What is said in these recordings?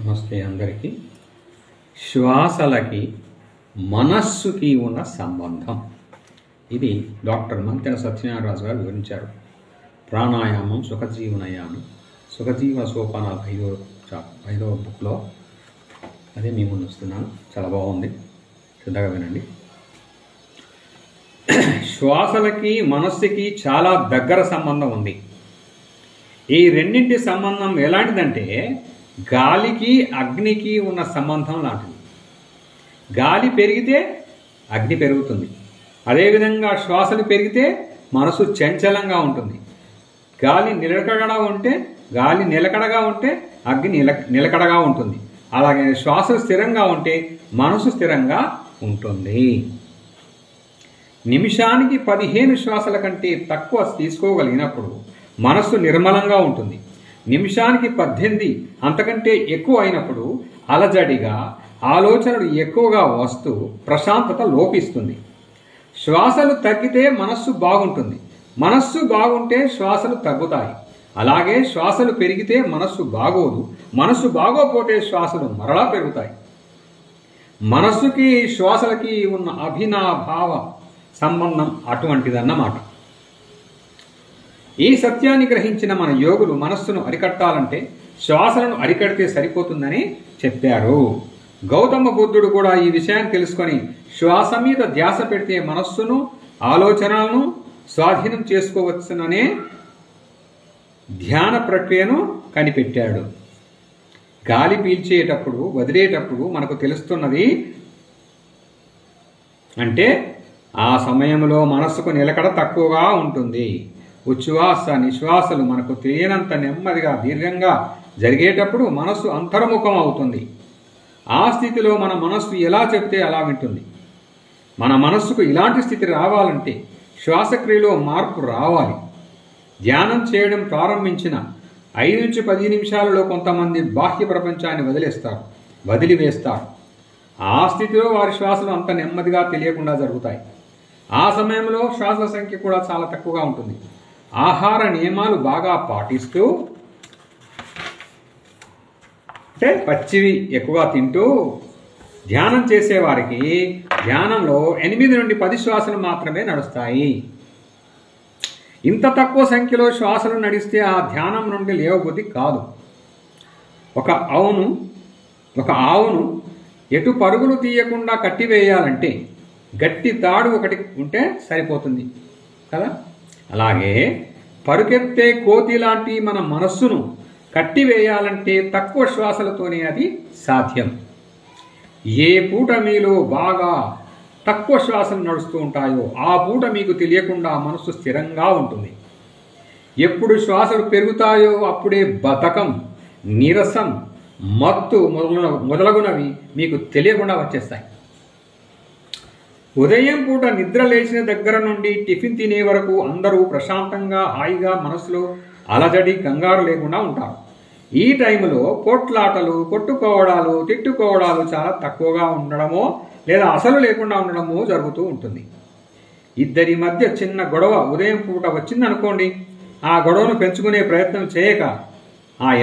నమస్తే అందరికీ. శ్వాసలకి మనస్సుకి ఉన్న సంబంధం ఇది డాక్టర్ మంతెన సత్యనారాయణ రాజు గారు వివరించారు. ప్రాణాయామం సుఖజీవనయానం సుఖజీవన సోపానాలు ఐదవ బుక్లో అదే మీ ముందు వస్తున్నాను. చాలా బాగుంది, శ్రద్ధగా వినండి. శ్వాసలకి మనస్సుకి చాలా దగ్గర సంబంధం ఉంది. ఈ రెండింటి సంబంధం ఎలాంటిదంటే గాలికి అగ్నికి ఉన్న సంబంధం లాంటిది. గాలి పెరిగితే అగ్ని పెరుగుతుంది, అదేవిధంగా శ్వాసలు పెరిగితే మనసు చంచలంగా ఉంటుంది. గాలి నిలకడగా ఉంటే అగ్ని నిలకడగా ఉంటుంది. అలాగే శ్వాసలు స్థిరంగా ఉంటే మనసు స్థిరంగా ఉంటుంది. నిమిషానికి 15 శ్వాసల కంటే తక్కువ తీసుకోగలిగినప్పుడు మనస్సు నిర్మలంగా ఉంటుంది. నిమిషానికి 18 అంతకంటే ఎక్కువ అయినప్పుడు అలజడిగా ఆలోచనలు ఎక్కువగా వస్తూ ప్రశాంతత లోపిస్తుంది. శ్వాసలు తగ్గితే మనస్సు బాగుంటుంది, మనస్సు బాగుంటే శ్వాసలు తగ్గుతాయి. అలాగే శ్వాసలు పెరిగితే మనస్సు బాగోదు, మనస్సు బాగోపోతే శ్వాసలు మరలా పెరుగుతాయి. మనస్సుకి శ్వాసలకి ఉన్న అభినాభావ సంబంధం అటువంటిదన్నమాట. ఈ సత్యాన్ని గ్రహించిన మన యోగులు మనస్సును అరికట్టాలంటే శ్వాసలను అరికడితే సరిపోతుందని చెప్పారు. గౌతమ బుద్ధుడు కూడా ఈ విషయాన్ని తెలుసుకొని శ్వాస మీద ధ్యాస పెడితే మనస్సును ఆలోచనలను స్వాధీనం చేసుకోవచ్చుననే ధ్యాన ప్రక్రియను కనిపెట్టాడు. గాలి పీల్చేటప్పుడు వదిలేటప్పుడు మనకు తెలుస్తున్నది అంటే ఆ సమయంలో మనస్సుకు నిలకడ తక్కువగా ఉంటుంది. ఉచ్ఛ్వాస నిశ్వాసలు మనకు తెలియనంత నెమ్మదిగా దీర్ఘంగా జరిగేటప్పుడు మనస్సు అంతర్ముఖం అవుతుంది. ఆ స్థితిలో మన మనస్సు ఎలా చెబితే అలా వింటుంది. మన మనస్సుకు ఇలాంటి స్థితి రావాలంటే శ్వాసక్రియలో మార్పు రావాలి. ధ్యానం చేయడం ప్రారంభించిన 5 నుంచి 10 నిమిషాలలో కొంతమంది బాహ్య ప్రపంచాన్ని వదిలివేస్తారు. ఆ స్థితిలో వారి శ్వాసలు అంత నెమ్మదిగా తెలియకుండా జరుగుతాయి. ఆ సమయంలో శ్వాస సంఖ్య కూడా చాలా తక్కువగా ఉంటుంది. ఆహార నియమాలు బాగా పాటిస్తూ అంటే పచ్చివి ఎక్కువగా తింటూ ధ్యానం చేసేవారికి ధ్యానంలో 8 నుండి 10 శ్వాసలు మాత్రమే నడుస్తాయి. ఇంత తక్కువ సంఖ్యలో శ్వాసలు నడిస్తే ఆ ధ్యానం నుండి లేవబుద్ధి కాదు. ఒక ఆవును ఎటు పరుగులు తీయకుండా కట్టివేయాలంటే గట్టి తాడు ఒకటి ఉంటే సరిపోతుంది కదా. అలాగే పరుకెత్తే కోతి లాంటి మన మనస్సును కట్టివేయాలంటే తక్కువ శ్వాసలతోనే అది సాధ్యం. ఏ పూట మీలో బాగా తక్కువ శ్వాసలు నడుస్తూ ఉంటాయో ఆ పూట మీకు తెలియకుండా మనస్సు స్థిరంగా ఉంటుంది. ఎప్పుడు శ్వాసలు పెరుగుతాయో అప్పుడే బద్ధకం, నీరసం, మత్తు మొదలగునవి మీకు తెలియకుండా వచ్చేస్తాయి. ఉదయం పూట నిద్ర లేచిన దగ్గర నుండి టిఫిన్ తినే వరకు అందరూ ప్రశాంతంగా హాయిగా మనసులో అలజడి కంగారు లేకుండా ఉంటారు. ఈ టైంలో పోట్లాటలు, కొట్టుకోవడాలు, తిట్టుకోవడాలు చాలా తక్కువగా ఉండడమో లేదా అసలు లేకుండా ఉండడమో జరుగుతూ ఉంటుంది. ఇద్దరి మధ్య చిన్న గొడవ ఉదయం పూట వచ్చిందనుకోండి, ఆ గొడవను పెంచుకునే ప్రయత్నం చేయక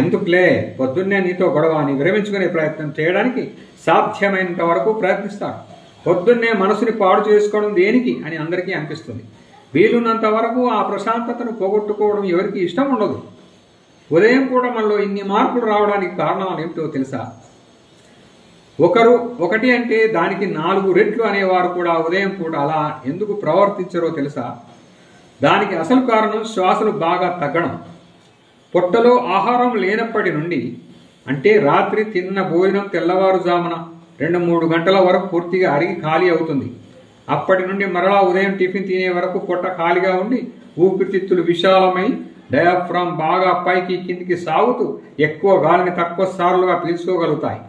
ఎందుకులే పొద్దున్నే నీతో గొడవ అని విరమించుకునే ప్రయత్నం చేయడానికి సాధ్యమైనంత వరకు ప్రయత్నిస్తారు. పొద్దున్నే మనసుని పాడు చేసుకోవడం దేనికి అని అందరికీ అనిపిస్తుంది. వీలున్నంత వరకు ఆ ప్రశాంతతను పోగొట్టుకోవడం ఎవరికి ఇష్టం ఉండదు. ఉదయం పూట మనలో ఇన్ని మార్పులు రావడానికి కారణాలు ఏమిటో తెలుసా? ఒకటి అంటే దానికి 4 రెట్లు అనేవారు కూడా ఉదయం పూట అలా ఎందుకు ప్రవర్తించరో తెలుసా? దానికి అసలు కారణం శ్వాసలు బాగా తగ్గడం. పొట్టలో ఆహారం లేనప్పటి నుండి అంటే రాత్రి తిన్న భోజనం తెల్లవారుజామున 2-3 గంటల వరకు పూర్తిగా అరిగి ఖాళీ అవుతుంది. అప్పటి నుండి మరలా ఉదయం టిఫిన్ తినే వరకు పొట్ట ఖాళీగా ఉండి ఊపిరితిత్తులు విశాలమై డయాఫ్రామ్ బాగా పైకి కిందికి సాగుతూ ఎక్కువ గాలిని తక్కువ సార్లుగా పీల్చుకోగలుగుతాయి.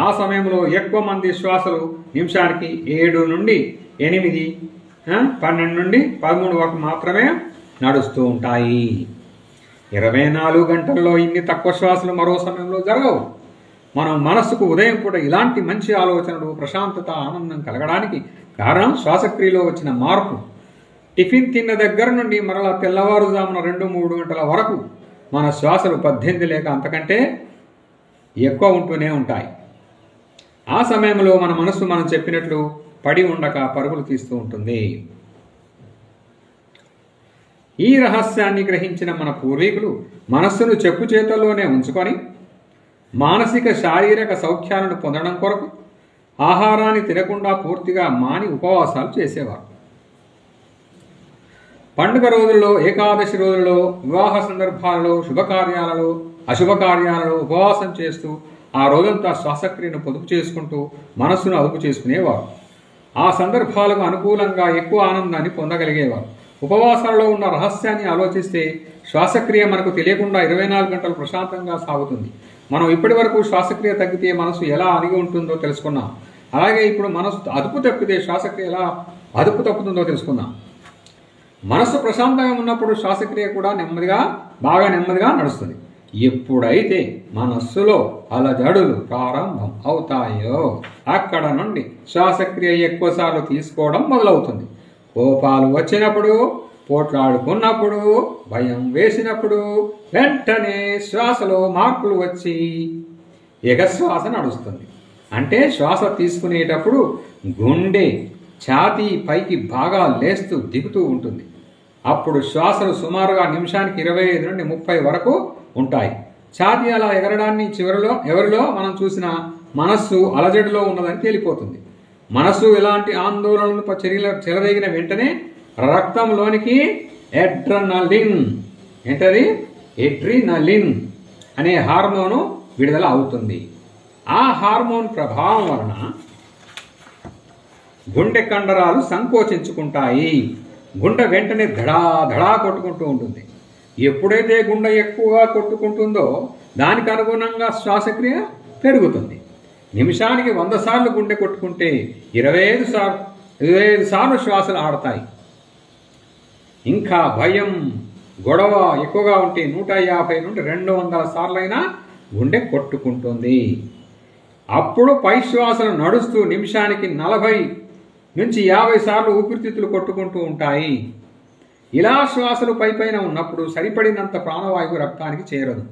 ఆ సమయంలో ఎక్కువ మంది శ్వాసలు నిమిషానికి 7 నుండి 8, 12 నుండి 13 వరకు మాత్రమే నడుస్తూ ఉంటాయి. 24 గంటల్లో ఇన్ని తక్కువ శ్వాసలు మరో సమయంలో జరగవు. మనం మనస్సుకు ఉదయం పూట ఇలాంటి మంచి ఆలోచనలు, ప్రశాంతత, ఆనందం కలగడానికి కారణం శ్వాసక్రియలో వచ్చిన మార్పు. టిఫిన్ తిన్న దగ్గర నుండి మరలా తెల్లవారుజామున 2-3 గంటల వరకు మన శ్వాసలు 18 లేక అంతకంటే ఎక్కువ ఉంటూనే ఉంటాయి. ఆ సమయంలో మన మనస్సు మనం చెప్పినట్లు పడి ఉండక పరుగులు తీస్తూ ఉంటుంది. ఈ రహస్యాన్ని గ్రహించిన మన పూర్వీకులు మనస్సును చెప్పు చేతుల్లోనే ఉంచుకొని మానసిక శారీరక సౌఖ్యాలను పొందడం కొరకు ఆహారాన్ని తినకుండా పూర్తిగా మాని ఉపవాసాలు చేసేవారు. పండుగ రోజుల్లో, ఏకాదశి రోజుల్లో, వివాహ సందర్భాలలో, శుభకార్యాలలో, అశుభకార్యాలలో ఉపవాసం చేస్తూ ఆ రోజంతా శ్వాసక్రియను పొదుపు చేసుకుంటూ మనస్సును అదుపు చేసుకునేవారు. ఆ సందర్భాలకు అనుకూలంగా ఎక్కువ ఆనందాన్ని పొందగలిగేవారు. ఉపవాసాలలో ఉన్న రహస్యాన్ని ఆలోచిస్తే శ్వాసక్రియ మనకు తెలియకుండా 24 గంటలు ప్రశాంతంగా సాగుతుంది. మనం ఇప్పటి వరకు శ్వాసక్రియ తగ్గితే మనసు ఎలా అణిగి ఉంటుందో తెలుసుకున్నాం. అలాగే ఇప్పుడు మనసు అదుపు తప్పితే శ్వాసక్రియ ఎలా అదుపు తప్పుతుందో తెలుసుకుందాం. మనస్సు ప్రశాంతంగా ఉన్నప్పుడు శ్వాసక్రియ కూడా బాగా నెమ్మదిగా నడుస్తుంది. ఎప్పుడైతే మనస్సులో అలజడులు ప్రారంభం అవుతాయో అక్కడ నుండి శ్వాసక్రియ ఎక్కువసార్లు తీసుకోవడం మొదలవుతుంది. కోపాలు వచ్చినప్పుడు, పోట్లాడుకున్నప్పుడు, భయం వేసినప్పుడు వెంటనే శ్వాసలో మార్పులు వచ్చి ఎగశ్వాస నడుస్తుంది. అంటే శ్వాస తీసుకునేటప్పుడు గుండె ఛాతీ పైకి బాగా లేస్తూ దిగుతూ ఉంటుంది. అప్పుడు శ్వాసలు సుమారుగా నిమిషానికి 25 నుండి 30 వరకు ఉంటాయి. ఛాతీ అలా ఎగరడాన్ని ఎవరిలో మనం చూసిన మనస్సు అలజడిలో ఉన్నదని తేలిపోతుంది. మనస్సు ఎలాంటి ఆందోళనలు చెలరేగిన వెంటనే రక్తంలోనికి ఎడ్రినలిన్ అనే హార్మోను విడుదల అవుతుంది. ఆ హార్మోన్ ప్రభావం వలన గుండె కండరాలు సంకోచించుకుంటాయి. గుండె వెంటనే ధడా కొట్టుకుంటూ ఉంటుంది. ఎప్పుడైతే గుండె ఎక్కువగా కొట్టుకుంటుందో దానికి అనుగుణంగా శ్వాసక్రియ పెరుగుతుంది. నిమిషానికి 100 సార్లు గుండె కొట్టుకుంటే 25 సార్లు శ్వాసలు ఆడతాయి. ఇంకా భయం, గొడవ ఎక్కువగా ఉంటే 150 నుండి 200 సార్లైనా గుండె కొట్టుకుంటుంది. అప్పుడు పై శ్వాసలు నడుస్తూ నిమిషానికి 40 నుంచి 50 సార్లు ఊపిరితిత్తులు కొట్టుకుంటూ ఉంటాయి. ఇలా శ్వాసలు పైపైన ఉన్నప్పుడు సరిపడినంత ప్రాణవాయువు రక్తానికి చేరదు.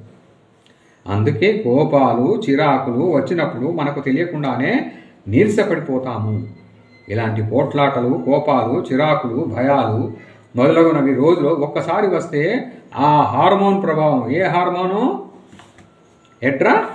అందుకే కోపాలు, చిరాకులు వచ్చినప్పుడు మనకు తెలియకుండానే నీరసపడిపోతాము. ఇలాంటి పోట్లాటలు, కోపాలు, చిరాకులు, భయాలు మొదలగునవి రోజులో ఒక్కసారి వస్తే ఆ హార్మోన్ ప్రభావం, ఏ హార్మోను? ఎడ్రినలిన్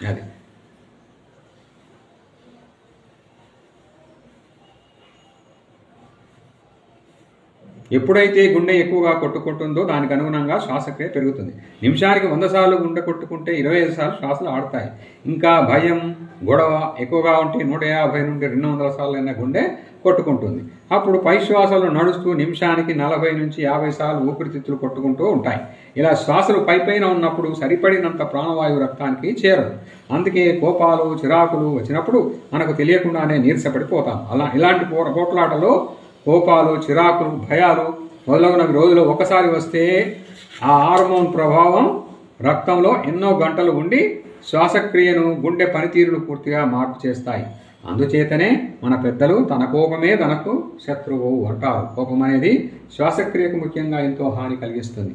అది. ఎప్పుడైతే గుండె ఎక్కువగా కొట్టుకుంటుందో దానికి అనుగుణంగా శ్వాసక్రియ పెరుగుతుంది. నిమిషానికి 100 సార్లు గుండె కొట్టుకుంటే 25 సార్లు శ్వాసలు ఆడతాయి. ఇంకా భయం, గొడవ ఎక్కువగా ఉంటే 150 నుండి 200 సార్లు అయినా గుండె కొట్టుకుంటుంది. అప్పుడు పై శ్వాసలు నడుస్తూ నిమిషానికి 40 నుంచి 50 సార్లు ఊపిరితిత్తులు కొట్టుకుంటూ ఉంటాయి. ఇలా శ్వాసలు పైపైన ఉన్నప్పుడు సరిపడినంత ప్రాణవాయువు రక్తానికి చేరదు. అందుకే కోపాలు, చిరాకులు వచ్చినప్పుడు మనకు తెలియకుండానే నీరసపడిపోతాం. ఇలాంటి పోట్లాటలో కోపాలు, చిరాకులు, భయాలు మొదలగునవి రోజులో ఒకసారి వస్తే ఆ హార్మోన్ ప్రభావం రక్తంలో ఎన్నో గంటలు ఉండి శ్వాసక్రియను, గుండె పనితీరును పూర్తిగా మార్పు చేస్తాయి. అందుచేతనే మన పెద్దలు తన కోపమే తనకు శత్రువు అంటారు. కోపం అనేది శ్వాసక్రియకు ముఖ్యంగా ఎంతో హాని కలిగిస్తుంది.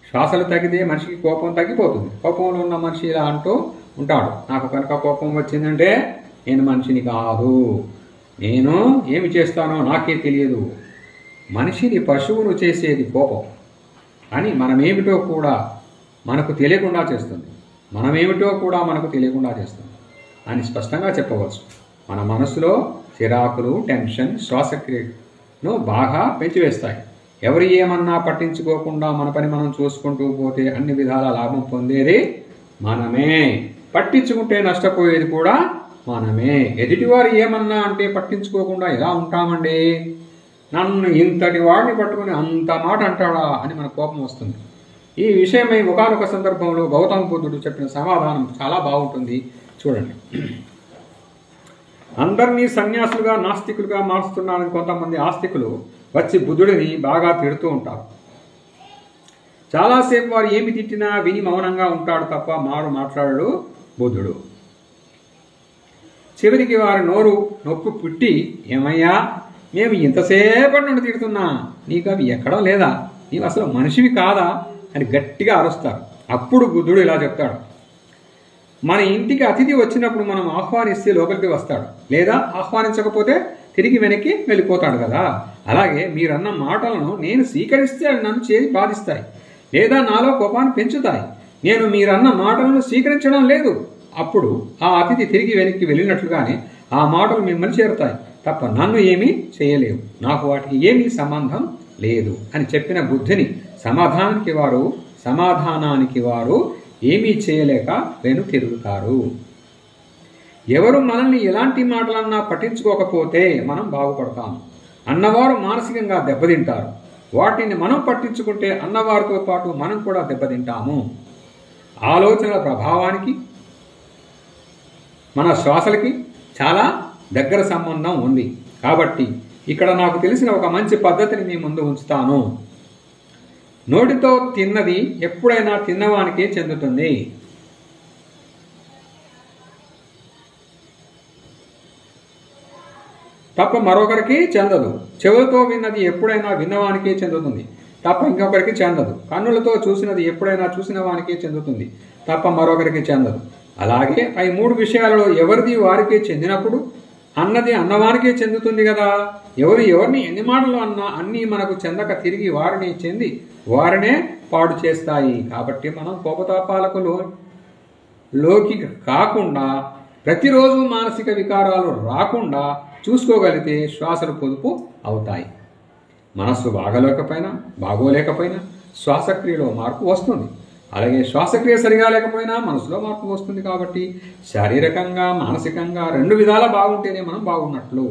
శ్వాసలు తగ్గితే మనిషికి కోపం తగ్గిపోతుంది. కోపంలో ఉన్న మనిషి ఇలా అంటూ ఉంటాడు, నాకు కనుక కోపం వచ్చిందంటే నేను మనిషిని కాదు, నేను ఏమి చేస్తానో నాకే తెలియదు. మనిషిని పశువును చేసేది కోపం అని మనమేమిటో కూడా మనకు తెలియకుండా చేస్తుంది అని స్పష్టంగా చెప్పవచ్చు. మన మనసులో చిరాకులు, టెన్షన్ శ్వాసక్రియను బాగా పెంచివేస్తాయి. ఎవరు ఏమన్నా పట్టించుకోకుండా మన పని మనం చూసుకుంటూ పోతే అన్ని విధాల లాభం పొందేది మనమే. పట్టించుకుంటే నష్టపోయేది కూడా మనమే. ఎదుటివారు ఏమన్నా అంటే పట్టించుకోకుండా ఎలా ఉంటామండి? నన్ను ఇంతటి వాడిని పట్టుకుని అంత మాట అంటాడా అని మన కోపం వస్తుంది. ఈ విషయమై ఒకానొక సందర్భంలో గౌతమ బుద్ధుడు చెప్పిన సమాధానం చాలా బాగుంటుంది, చూడండి. అందరినీ సన్యాసులుగా, నాస్తికులుగా మారుస్తున్నారని కొంతమంది ఆస్తికులు వచ్చి బుద్ధుడిని బాగా తిడుతూ ఉంటారు. చాలాసేపు వారు ఏమి తిట్టినా విని మౌనంగా ఉంటాడు తప్ప మాట్లాడాడు బుద్ధుడు. చివరికి వారి నోరు నొప్పి పుట్టి, ఏమయ్యా, మేము ఇంతసేపటి నుండి తిడుతున్నా, నీకు అవి ఎక్కడం లేదా? నీవు అసలు మనిషివి కాదా అని గట్టిగా అరుస్తారు. అప్పుడు బుద్ధుడు ఇలా చెప్తాడు, మన ఇంటికి అతిథి వచ్చినప్పుడు మనం ఆహ్వానిస్తే లోపలికి వస్తాడు, లేదా ఆహ్వానించకపోతే తిరిగి వెనక్కి వెళ్ళిపోతాడు కదా. అలాగే మీరన్న మాటలను నేను స్వీకరిస్తే అవి నన్ను చేసి బాధిస్తాయి, లేదా నాలో కోపాన్ని పెంచుతాయి. నేను మీరన్న మాటలను స్వీకరించడం లేదు. అప్పుడు ఆ అతిథి తిరిగి వెనక్కి వెళ్ళినట్లుగానే ఆ మాటలు మిమ్మల్ని చేరుతాయి తప్ప నన్ను ఏమీ చేయలేవు. నాకు వాటికి ఏమీ సంబంధం లేదు అని చెప్పిన బుద్ధుని సమాధానానికి వారు ఏమీ చేయలేక వెను తిరుగుతారు. ఎవరు మనల్ని ఎలాంటి మాటలన్నా పట్టించుకోకపోతే మనం బాగుపడతాము. అన్నవారు మానసికంగా దెబ్బతింటారు. వాటిని మనం పట్టించుకుంటే అన్నవారితో పాటు మనం కూడా దెబ్బతింటాము. ఆలోచనల ప్రభావానికి మన శ్వాసలకి చాలా దగ్గర సంబంధం ఉంది. కాబట్టి ఇక్కడ నాకు తెలిసిన ఒక మంచి పద్ధతిని మీ ముందు ఉంచుతాను. నోటితో తిన్నది ఎప్పుడైనా తిన్నవానికే చెందుతుంది. తప్ప మరొకరికి చెందదు. చెవులతో విన్నది ఎప్పుడైనా విన్నవానికే చెందుతుంది తప్ప ఇంకొకరికి చెందదు. కన్నులతో చూసినది ఎప్పుడైనా చూసిన వానికే చెందుతుంది తప్ప మరొకరికి చెందదు. అలాగే పై 3 విషయాలలో ఎవరిది వారికే చెందినప్పుడు అన్నది అన్నవానికే చెందుతుంది కదా. ఎవరిని ఎన్ని మాటలు అన్నా అన్నీ మనకు చెందక తిరిగి వారినే చెంది వారినే పాడు చేస్తాయి. కాబట్టి మనం కోపతాపాలకు లోకి కాకుండా, ప్రతిరోజు మానసిక వికారాలు రాకుండా చూసుకోగలిగితే శ్వాసలు పొదుపు అవుతాయి. మనస్సు బాగోలేకపోయినా శ్వాసక్రియలో మార్పు వస్తుంది. అలాగే శ్వాసక్రియ సరిగా లేకపోయినా మనసులో మార్పు వస్తుంది. కాబట్టి శారీరకంగా మానసికంగా 2 విధాలా బాగుంటేనే మనం బాగున్నట్లు.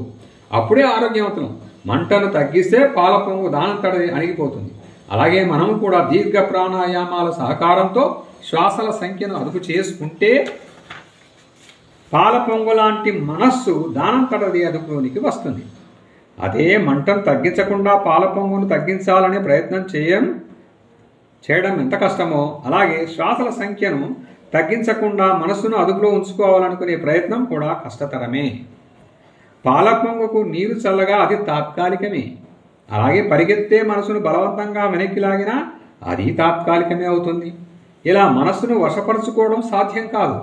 అప్పుడే ఆరోగ్యవంతులం. మంటను తగ్గిస్తే పాల పొంగు దానంతట అణిగిపోతుంది. అలాగే మనము కూడా దీర్ఘ ప్రాణాయామాల సహకారంతో శ్వాసల సంఖ్యను అదుపు చేసుకుంటే పాల పొంగు లాంటి మనస్సు దానంతటది అదుపులోనికి వస్తుంది. అదే మంటను తగ్గించకుండా పాల పొంగును తగ్గించాలనే ప్రయత్నం చేయడం ఎంత కష్టమో, అలాగే శ్వాసల సంఖ్యను తగ్గించకుండా మనస్సును అదుపులో ఉంచుకోవాలనుకునే ప్రయత్నం కూడా కష్టతరమే. పాల పొంగుకు నీరు చల్లగా అది తాత్కాలికమే. అలాగే పరిగెత్తే మనసును బలవంతంగా వెనక్కి లాగినా అది తాత్కాలికమే అవుతుంది. ఇలా మనస్సును వశపరుచుకోవడం సాధ్యం కాదు.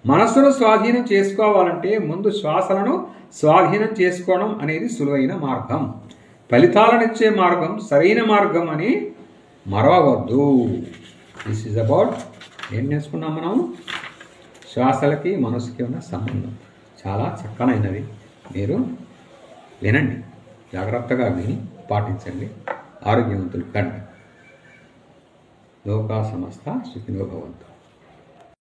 మనస్సును స్వాధీనం చేసుకోవాలంటే ముందు శ్వాసలను స్వాధీనం చేసుకోవడం అనేది సులువైన మార్గం. ఫలితాలనిచ్చే మార్గం సరైన మార్గం అని మరవవద్దు. దిస్ ఈజ్ అబౌట్ ఏం నేర్చుకున్నాం మనం? శ్వాసలకి మనసుకి ఉన్న సంబంధం చాలా చక్కనైనది. మీరు వినండి, జాగ్రత్తగా విని పాటించండి, ఆరోగ్యవంతులు కండి. లోకా సమస్త సుఖినో భవంతు.